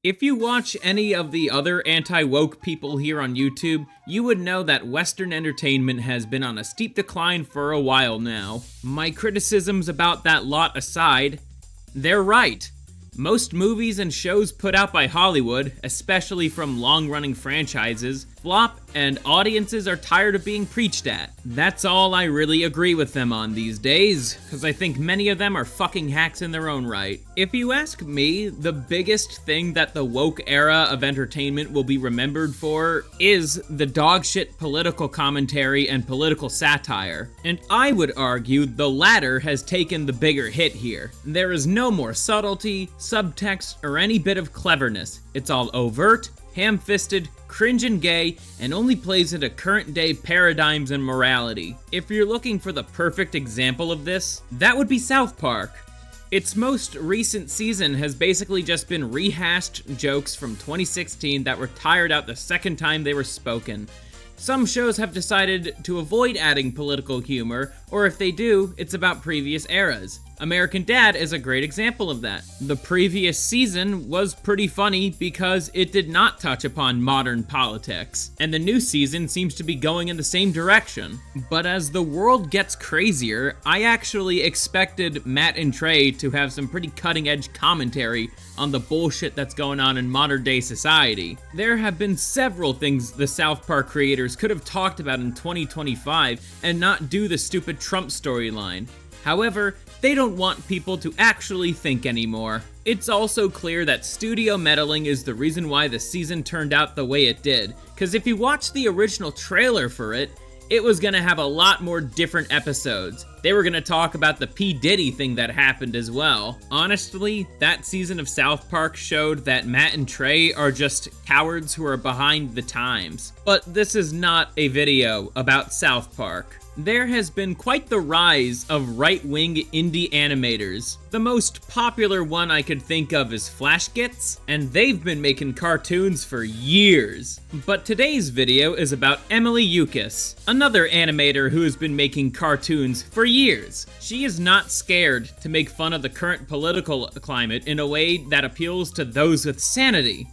If you watch any of the other anti-woke people here on YouTube, you would know that Western entertainment has been on a steep decline for a while now. My criticisms about that lot aside, they're right. Most movies and shows put out by Hollywood, especially from long-running franchises, flop and audiences are tired of being preached at. That's all I really agree with them on these days, because I think many of them are fucking hacks in their own right. If you ask me, the biggest thing that the woke era of entertainment will be remembered for is the dogshit political commentary and political satire. And I would argue the latter has taken the bigger hit here. There is no more subtlety, subtext, or any bit of cleverness. It's all overt, ham-fisted, cringe and gay, and only plays into current-day paradigms and morality. If you're looking for the perfect example of this, that would be South Park. Its most recent season has basically just been rehashed jokes from 2016 that were tired out the second time they were spoken. Some shows have decided to avoid adding political humor, or if they do, it's about previous eras. American Dad is a great example of that. The previous season was pretty funny because it did not touch upon modern politics, and the new season seems to be going in the same direction. But as the world gets crazier, I actually expected Matt and Trey to have some pretty cutting-edge commentary on the bullshit that's going on in modern-day society. There have been several things the South Park creators could have talked about in 2025 and not do the stupid Trump storyline. However, they don't want people to actually think anymore. It's also clear that studio meddling is the reason why the season turned out the way it did, because if you watch the original trailer for it, it was gonna have a lot more different episodes. They were gonna talk about the P. Diddy thing that happened as well. Honestly, that season of South Park showed that Matt and Trey are just cowards who are behind the times. But this is not a video about South Park. There has been quite the rise of right-wing indie animators. The most popular one I could think of is Flashgits, and they've been making cartoons for years. But today's video is about Emily Yukis, another animator who has been making cartoons for years. She is not scared to make fun of the current political climate in a way that appeals to those with sanity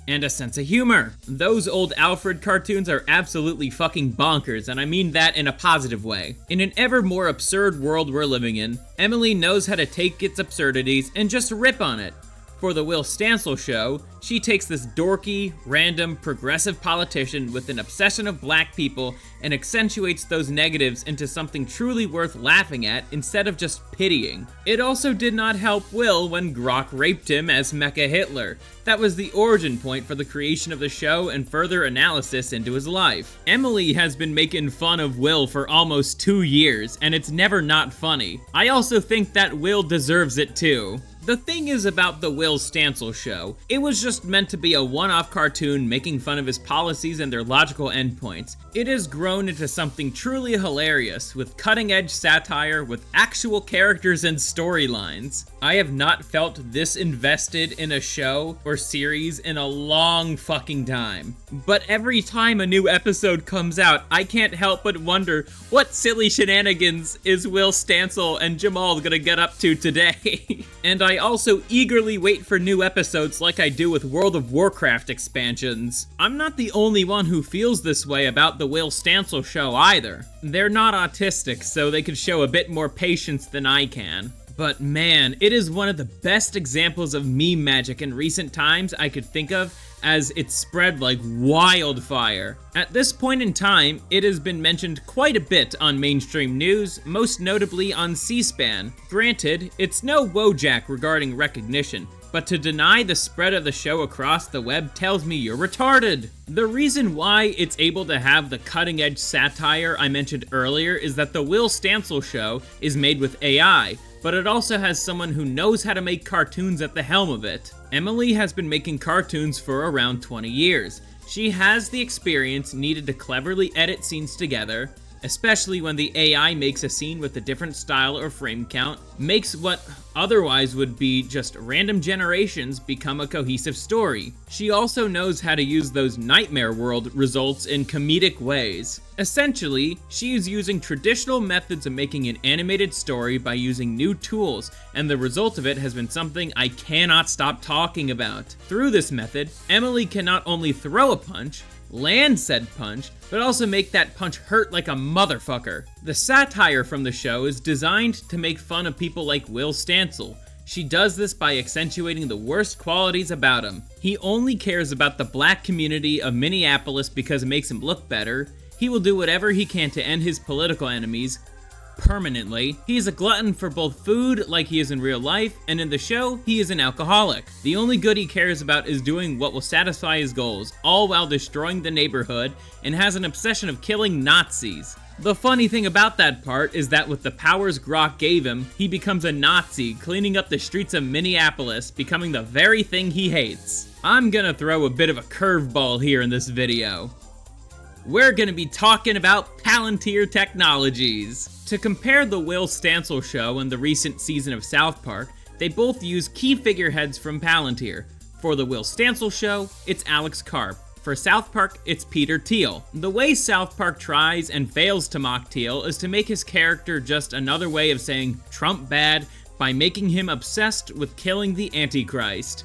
and a sense of humor. Those old Alfred cartoons are absolutely fucking bonkers, and I mean that in a positive way. In an ever more absurd world we're living in, Emily knows how to take its absurdities and just rip on it. For the Will Stancil show, she takes this dorky, random, progressive politician with an obsession of black people and accentuates those negatives into something truly worth laughing at instead of just pitying. It also did not help Will when Grok raped him as Mecha Hitler. That was the origin point for the creation of the show and further analysis into his life. Emily has been making fun of Will for almost 2 years, and it's never not funny. I also think that Will deserves it too. The thing is about the Will Stancil show, it was just meant to be a one-off cartoon making fun of his policies and their logical endpoints. It has grown into something truly hilarious, with cutting-edge satire, with actual characters and storylines. I have not felt this invested in a show or series in a long fucking time. But every time a new episode comes out, I can't help but wonder, what silly shenanigans is Will Stancil and Jamal gonna get up to today? And I also eagerly wait for new episodes like I do with World of Warcraft expansions. I'm not the only one who feels this way about the Will Stancil show either. They're not autistic, so they could show a bit more patience than I can. But man, it is one of the best examples of meme magic in recent times I could think of, as it spread like wildfire. At this point in time, it has been mentioned quite a bit on mainstream news, most notably on C-SPAN. Granted, it's no Wojak regarding recognition, but to deny the spread of the show across the web tells me you're retarded. The reason why it's able to have the cutting-edge satire I mentioned earlier is that the Will Stancil show is made with AI, but it also has someone who knows how to make cartoons at the helm of it. Emily has been making cartoons for around 20 years. She has the experience needed to cleverly edit scenes together, especially when the AI makes a scene with a different style or frame count, makes what otherwise would be just random generations become a cohesive story. She also knows how to use those nightmare world results in comedic ways. Essentially, she is using traditional methods of making an animated story by using new tools, and the result of it has been something I cannot stop talking about. Through this method, Emily can not only throw a punch, land said punch, but also make that punch hurt like a motherfucker. The satire from the show is designed to make fun of people like Will Stancil. She does this by accentuating the worst qualities about him. He only cares about the black community of Minneapolis because it makes him look better. He will do whatever he can to end his political enemies permanently. He is a glutton for both food, like he is in real life, and in the show, he is an alcoholic. The only good he cares about is doing what will satisfy his goals, all while destroying the neighborhood, and has an obsession of killing Nazis. The funny thing about that part is that with the powers Grok gave him, he becomes a Nazi, cleaning up the streets of Minneapolis, becoming the very thing he hates. I'm gonna throw a bit of a curveball here in this video. We're gonna be talking about Palantir Technologies. To compare the Will Stancil show and the recent season of South Park, they both use key figureheads from Palantir. For the Will Stancil show, it's Alex Karp. For South Park, it's Peter Thiel. The way South Park tries and fails to mock Thiel is to make his character just another way of saying Trump bad by making him obsessed with killing the Antichrist.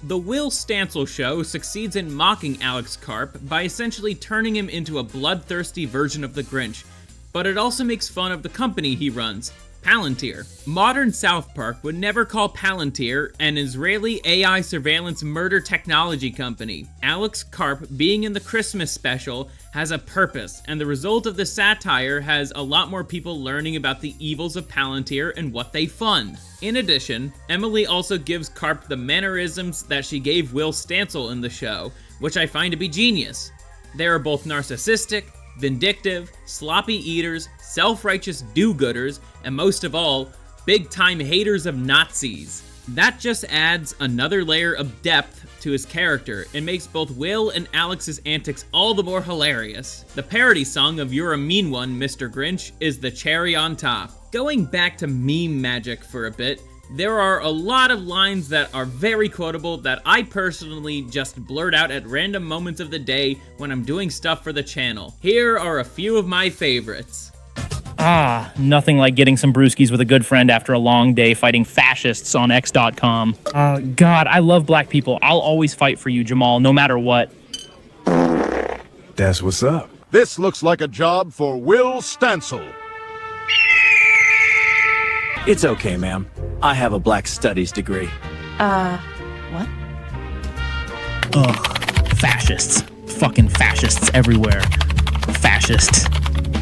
The Will Stancil show succeeds in mocking Alex Karp by essentially turning him into a bloodthirsty version of the Grinch, but it also makes fun of the company he runs, Palantir. Modern South Park would never call Palantir an Israeli AI surveillance murder technology company. Alex Karp being in the Christmas special has a purpose, and the result of the satire has a lot more people learning about the evils of Palantir and what they fund. In addition, Emily also gives Karp the mannerisms that she gave Will Stancil in the show, which I find to be genius. They are both narcissistic, vindictive, sloppy eaters, self-righteous do-gooders, and most of all, big-time haters of Nazis. That just adds another layer of depth to his character and makes both Will and Alex's antics all the more hilarious. The parody song of You're a Mean One, Mr. Grinch is the cherry on top. Going back to meme magic for a bit, there are a lot of lines that are very quotable that I personally just blurt out at random moments of the day when I'm doing stuff for the channel. Here are a few of my favorites. Nothing like getting some brewskis with a good friend after a long day fighting fascists on X.com. God, I love black people. I'll always fight for you, Jamal, no matter what. That's what's up. This looks like a job for Will Stancil. It's okay, ma'am. I have a Black Studies degree. What? Ugh, fascists. Fucking fascists everywhere. Fascists.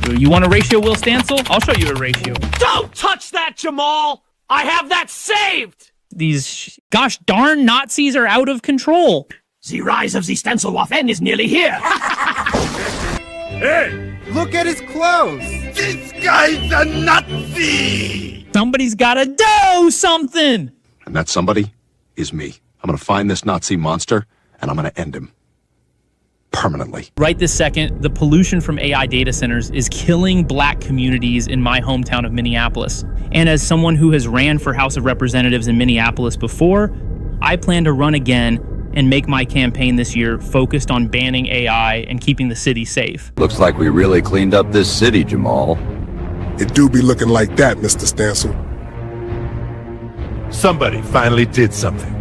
You want a ratio, Will Stancil? I'll show you a ratio. Don't touch that, Jamal! I have that saved! These gosh darn Nazis are out of control. The rise of the Stancilwaffen is nearly here. Hey! Look at his clothes! This guy's a Nazi! Somebody's gotta do something! And that somebody is me. I'm gonna find this Nazi monster, and I'm gonna end him. Permanently. Right this second, the pollution from AI data centers is killing black communities in my hometown of Minneapolis. And as someone who has ran for House of Representatives in Minneapolis before, I plan to run again and make my campaign this year focused on banning AI and keeping the city safe. Looks like we really cleaned up this city, Jamal. It do be looking like that, Mr. Stancil. Somebody finally did something.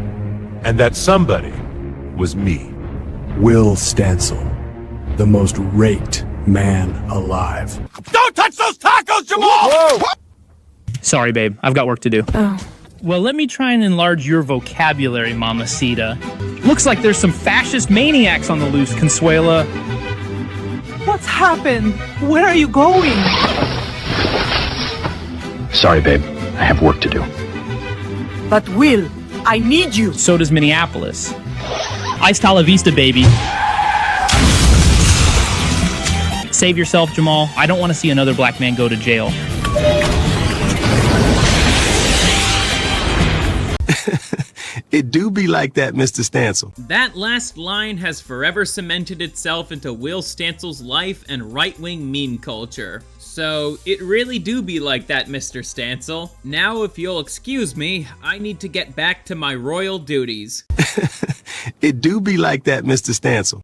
And that somebody was me. Will Stancil, the most raked man alive. Don't touch those tacos, Jamal! Whoa! Sorry, babe. I've got work to do. Oh. Well, let me try and enlarge your vocabulary, Mamacita. Looks like there's some fascist maniacs on the loose, Consuela. What's happened? Where are you going? Sorry, babe. I have work to do. But Will, I need you. So does Minneapolis. Hasta la vista, baby. Save yourself, Jamal. I don't want to see another black man go to jail. It do be like that, Mr. Stancil. That last line has forever cemented itself into Will Stancil's life and right-wing meme culture. So, it really do be like that, Mr. Stancil. Now, if you'll excuse me, I need to get back to my royal duties. It do be like that, Mr. Stancil.